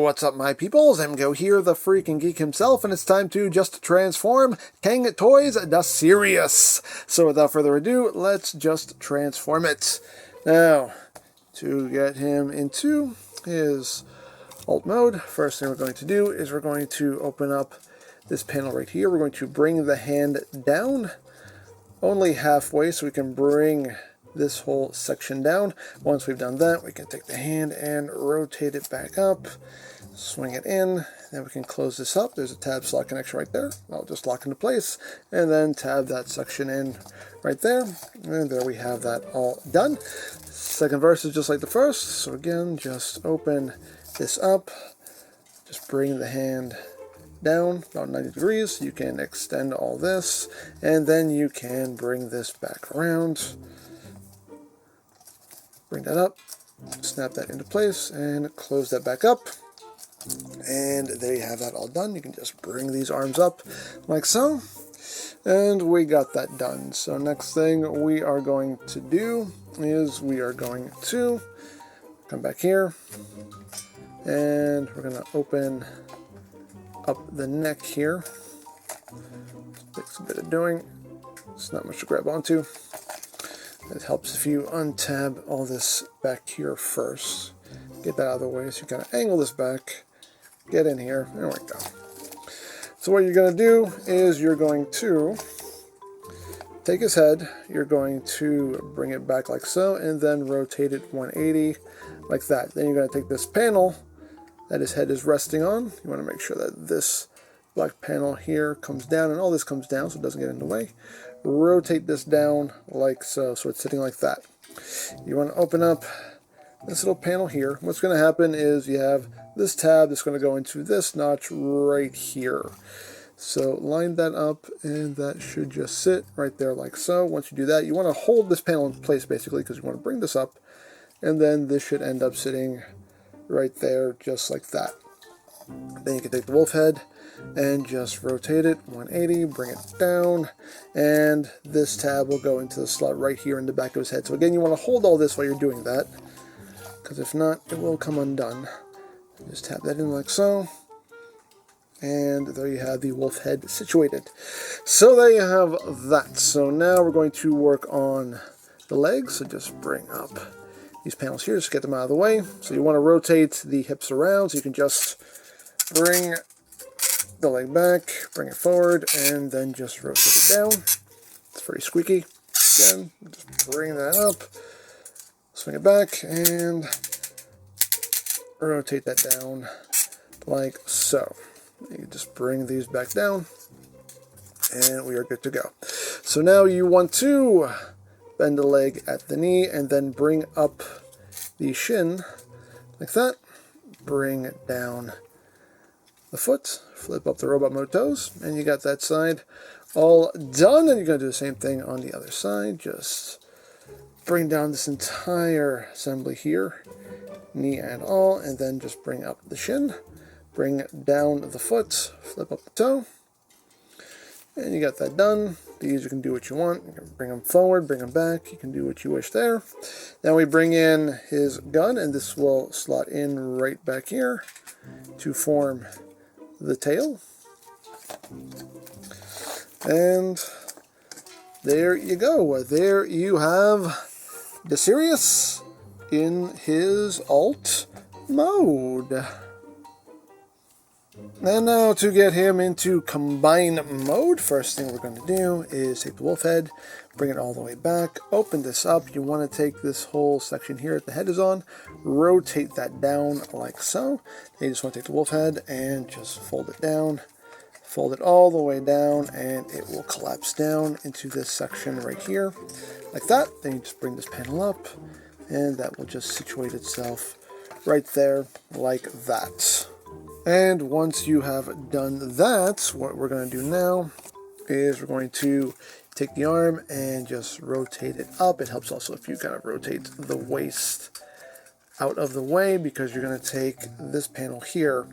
what's up my peoples? Go here, the freaking geek himself, and it's time to just transform Cang Toys Dasirius. So without further ado, let's just transform it. Now, to get him into his alt mode, first thing we're going to do is we're going to open up this panel right here. We're going to bring the hand down only halfway so we can bring this whole section down. Once we've done that, we can take the hand and rotate it back up, swing it in, then we can close this up. There's a tab slot connection right there. I'll just lock into place and then tab that section in right there, and there we have that all done. Second verse is just like the first, so again, just open this up, just bring the hand down about 90 degrees. You can extend all this, and then you can bring this back around. Bring that up, snap that into place, and close that back up. And there you have that all done. You can just bring these arms up like so. And we got that done. So next thing we are going to do is we are going to come back here. And we're going to open up the neck here. Takes a bit of doing. It's not much to grab onto. It helps if you untab all this back here first. Get that out of the way so you kind of angle this back. Get in here. There we go. So what you're going to do is you're going to take his head. You're going to bring it back like so and then rotate it 180 like that. Then you're going to take this panel that his head is resting on. You want to make sure that this black panel here comes down and all this comes down so it doesn't get in the way. Rotate this down like so, so it's sitting like that. You want to open up this little panel here. What's going to happen is you have this tab that's going to go into this notch right here. So line that up and that should just sit right there like so. Once you do that, you want to hold this panel in place basically because you want to bring this up, and then this should end up sitting right there just like that. Then you can take the wolf head and just rotate it 180, bring it down, and this tab will go into the slot right here in the back of his head. So again, you want to hold all this while you're doing that, because if not, it will come undone. Just tap that in like so, and there you have the wolf head situated. So there you have that. So now we're going to work on the legs, so just bring up these panels here, just get them out of the way. So you want to rotate the hips around, so you can just bring the leg back, bring it forward, and then just rotate it down. It's very squeaky. Again, just bring that up, swing it back, and rotate that down like so. You just bring these back down, and we are good to go. So now you want to bend the leg at the knee, and then bring up the shin like that. Bring down the foot, flip up the robot mode toes, and you got that side all done. And you're going to do the same thing on the other side. Just bring down this entire assembly here, knee and all, and then just bring up the shin, bring down the foot, flip up the toe, and you got that done. These you can do what you want. You can bring them forward, bring them back. You can do what you wish there. Then we bring in his gun, and this will slot in right back here to form the tail. And there you go. There you have Dasirius in his alt mode. And now to get him into combine mode, first thing we're going to do is take the wolf head, bring it all the way back, open this up. You want to take this whole section here that the head is on, rotate that down like so. Then you just want to take the wolf head and just fold it down, fold it all the way down, and it will collapse down into this section right here like that. Then you just bring this panel up, and that will just situate itself right there like that. And once you have done that, what we're going to do now is we're going to take the arm and just rotate it up. It helps also if you kind of rotate the waist out of the way, because you're going to take this panel here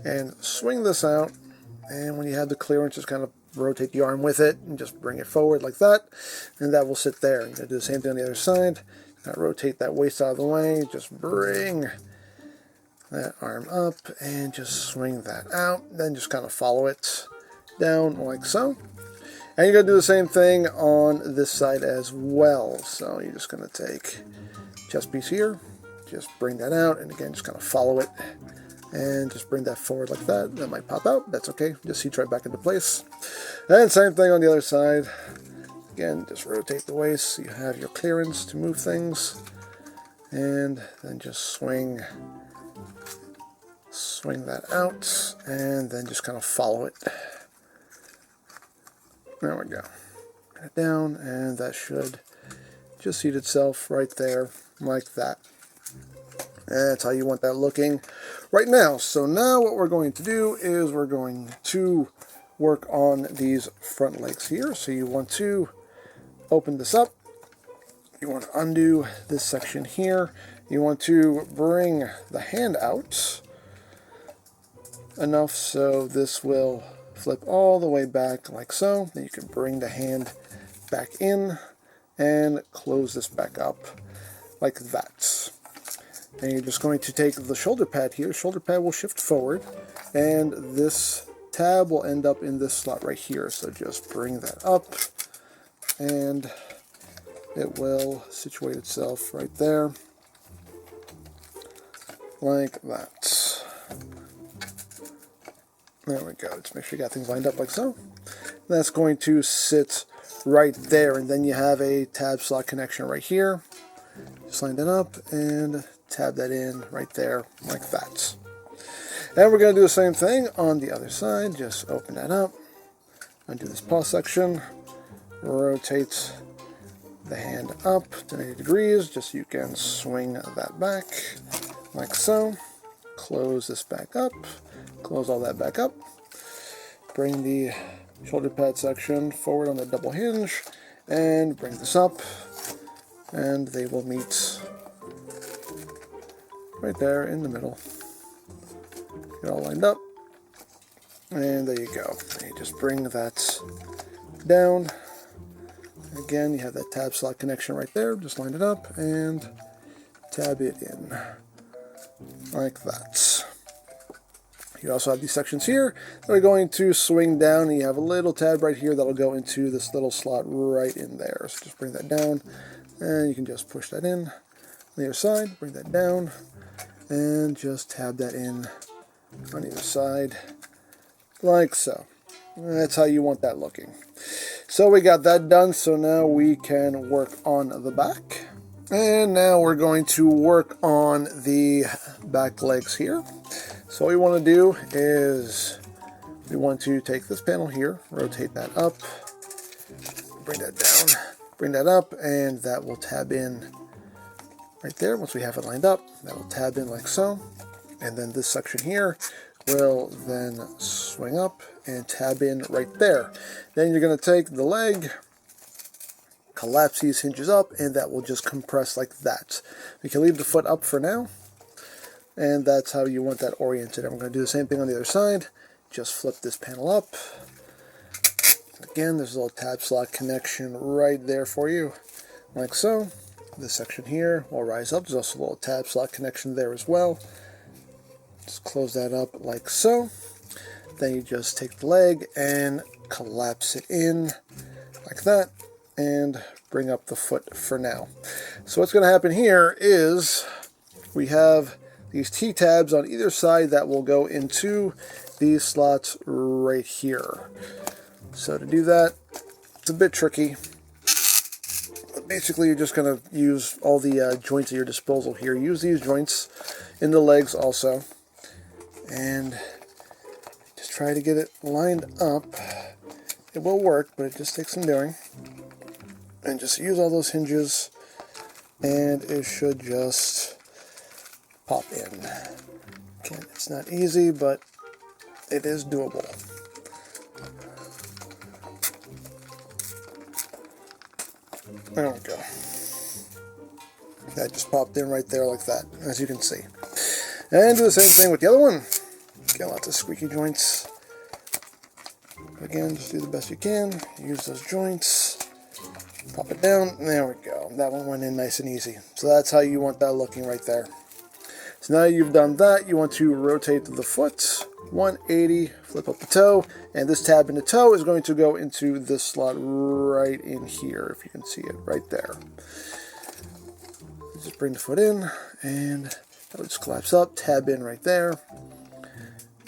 and swing this out. And when you have the clearance, just kind of rotate the arm with it and just bring it forward like that. And that will sit there. You're going to do the same thing on the other side. Kind of rotate that waist out of the way. Just bring that arm up and just swing that out. Then just kind of follow it down like so. And you're going to do the same thing on this side as well. So you're just going to take chest piece here, just bring that out, and again, just kind of follow it and just bring that forward like that. That might pop out. That's okay. Just seats right back into place. And same thing on the other side. Again, just rotate the waist so you have your clearance to move things. And then just swing that out, and then just kind of follow it. There we go. Bring it down, and that should just seat itself right there like that. And that's how you want that looking right now. So now what we're going to do is we're going to work on these front legs here. So you want to open this up. You want to undo this section here. You want to bring the hand out enough so this will flip all the way back like so. Then you can bring the hand back in and close this back up like that. And you're just going to take the shoulder pad here. Shoulder pad will shift forward, and this tab will end up in this slot right here. So just bring that up, and it will situate itself right there, like that. There we go. Just make sure you got things lined up like so. That's going to sit right there, and then you have a tab slot connection right here. Just line that up and tab that in right there like that. And we're going to do the same thing on the other side. Just open that up, undo this paw section, rotate the hand up to 90 degrees just so you can swing that back like so. Close this back up, close all that back up. Bring the shoulder pad section forward on the double hinge and bring this up, and they will meet right there in the middle. Get all lined up, and there you go. And you just bring that down. Again, you have that tab slot connection right there. Just line it up and tab it in like that. You also have these sections here that are going to swing down, and you have a little tab right here that'll go into this little slot right in there. So just bring that down, and you can just push that in on the other side, bring that down, and just tab that in on either side like so. That's how you want that looking. So we got that done, so now we can work on the back. And now we're going to work on the back legs here. So what we want to do is we want to take this panel here, rotate that up, bring that down, bring that up, and that will tab in right there. Once we have it lined up, that will tab in like so. And then this section here will then swing up and tab in right there. Then you're going to take the leg, collapse these hinges up, and that will just compress like that. We can leave the foot up for now, and that's how you want that oriented. And we're going to do the same thing on the other side. Just flip this panel up. Again, there's a little tab slot connection right there for you, like so. This section here will rise up. There's also a little tab slot connection there as well. Just close that up like so. Then you just take the leg and collapse it in like that, and bring up the foot for now. So what's going to happen here is we have these T-tabs on either side that will go into these slots right here. So to do that, it's a bit tricky. But basically, you're just going to use all the joints at your disposal here. Use these joints in the legs also, and just try to get it lined up. It will work, but it just takes some doing. And just use all those hinges, and it should just pop in. Again, it's not easy, but it is doable. There we go. That just popped in right there like that, as you can see. And do the same thing with the other one. Get lots of squeaky joints. Again, just do the best you can. Use those joints. Pop it down. There we go. That one went in nice and easy. So that's how you want that looking right there. So now you've done that, you want to rotate the foot 180, flip up the toe, and this tab in the toe is going to go into this slot right in here, if you can see it right there. Just bring the foot in, and that will just collapse up, tab in right there.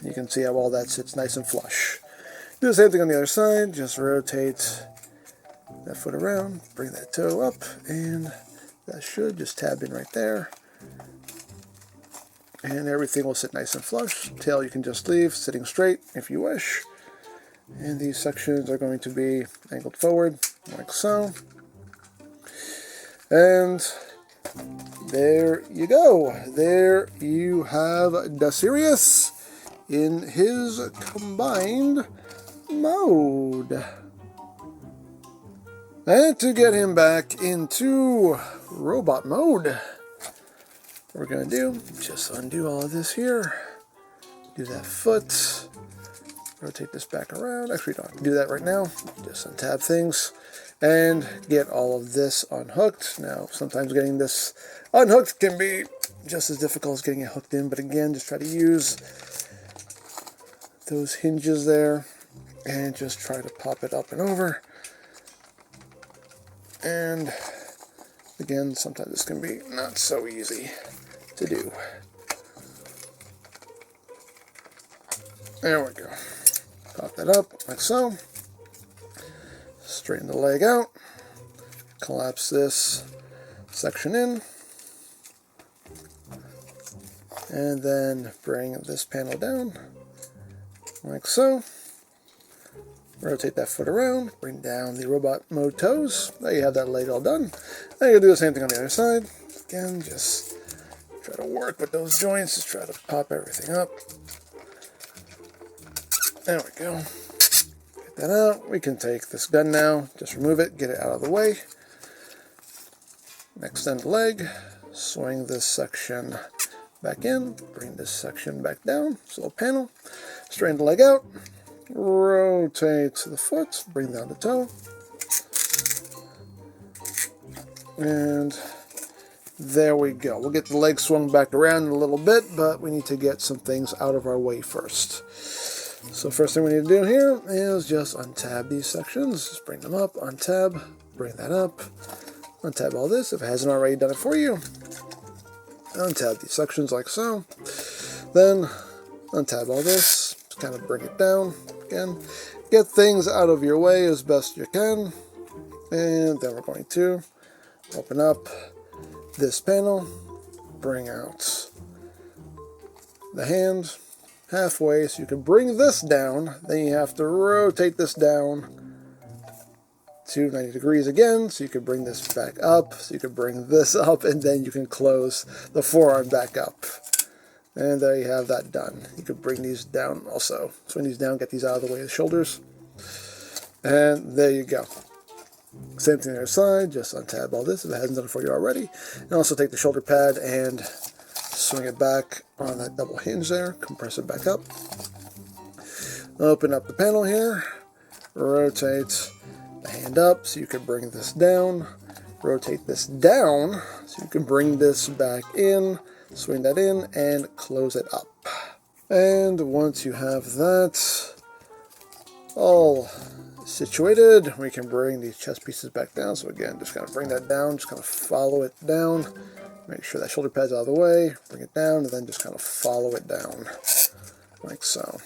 You can see how all that sits nice and flush. Do the same thing on the other side, just rotate that foot around, bring that toe up, and that should just tab in right there. And everything will sit nice and flush. Tail you can just leave sitting straight if you wish. And these sections are going to be angled forward, like so. And there you go. There you have Dasirius in his combined mode. And to get him back into robot mode, what we're going to do, just undo all of this here, do that foot, rotate this back around. Actually, don't have to do that right now, just untab things, and get all of this unhooked. Now, sometimes getting this unhooked can be just as difficult as getting it hooked in, but again, just try to use those hinges there, and just try to pop it up and over. And again, sometimes this can be not so easy to do. There we go. Pop that up like so. Straighten the leg out. Collapse this section in. And then bring this panel down like so. Rotate that foot around, bring down the robot mode toes. There you have that leg all done. Now you'll do the same thing on the other side. Again, just try to work with those joints, just try to pop everything up. There we go. Get that out. We can take this gun now, just remove it, get it out of the way. Extend the leg, swing this section back in, bring this section back down, this little panel, straighten the leg out. Rotate the foot, bring down the toe, and there we go. We'll get the leg swung back around in a little bit, but we need to get some things out of our way first. So first thing we need to do here is just untab these sections, just bring them up, untab, bring that up, untab all this if it hasn't already done it for you. Untab these sections like so, then untab all this, just kind of bring it down. Again, get things out of your way as best you can, and then we're going to open up this panel, bring out the hand halfway so you can bring this down, then you have to rotate this down to 90 degrees again, so you can bring this back up, so you can bring this up, and then you can close the forearm back up. And there you have that done. You could bring these down also. Swing these down, get these out of the way of the shoulders. And there you go. Same thing on the other side, just untab all this if it hasn't done it for you already. And also take the shoulder pad and swing it back on that double hinge there, compress it back up. Open up the panel here, rotate the hand up so you can bring this down, rotate this down so you can bring this back in, swing that in, and close it up. And once you have that all situated, we can bring these chest pieces back down. So again, just kind of bring that down, just kind of follow it down, make sure that shoulder pad's out of the way, bring it down, and then just kind of follow it down, like so.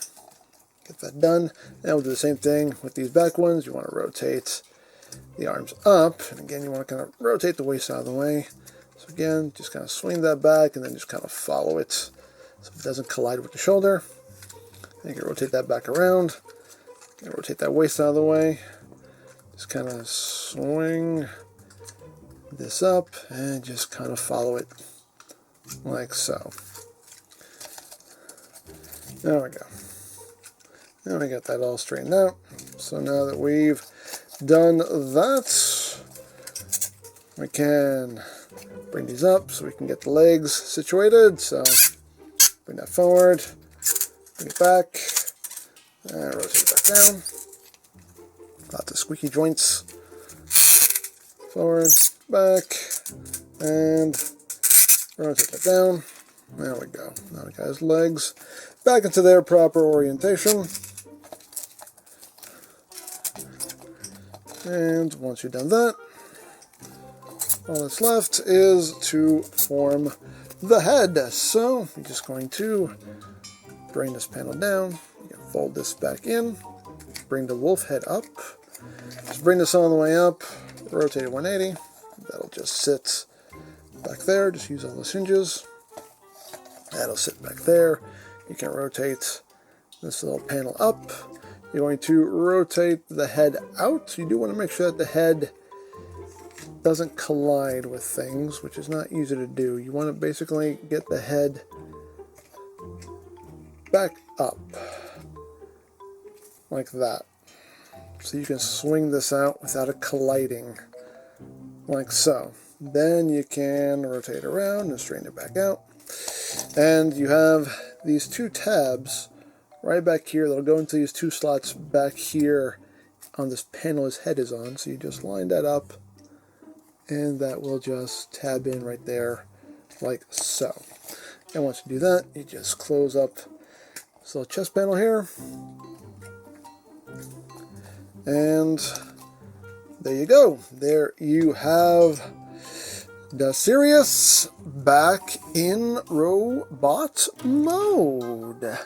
Get that done. Now we'll do the same thing with these back ones. You want to rotate the arms up, and again, you want to kind of rotate the waist out of the way. So again, just kind of swing that back and then just kind of follow it so it doesn't collide with the shoulder. And you can rotate that back around. You can rotate that waist out of the way. Just kind of swing this up and just kind of follow it like so. There we go. Now we got that all straightened out. So now that we've done that, we can bring these up so we can get the legs situated. So bring that forward, bring it back, and rotate it back down. Lots of squeaky joints. Forward, back, and rotate that down. There we go. Now we got his legs back into their proper orientation. And once you've done that, all that's left is to form the head. So you're just going to bring this panel down, you can fold this back in, bring the wolf head up, just bring this all the way up, rotate it 180, that'll just sit back there, just use all those hinges, that'll sit back there. You can rotate this little panel up, you're going to rotate the head out. You do want to make sure that the head doesn't collide with things, which is not easy to do. You want to basically get the head back up like that, so you can swing this out without it colliding like so. Then you can rotate around and straighten it back out, and you have these two tabs right back here that'll go into these two slots back here on this panel his head is on. So you just line that up, and that will just tab in right there like so. And once you do that, you just close up this little chest panel here, and there you go. There you have Dasirius back in robot mode.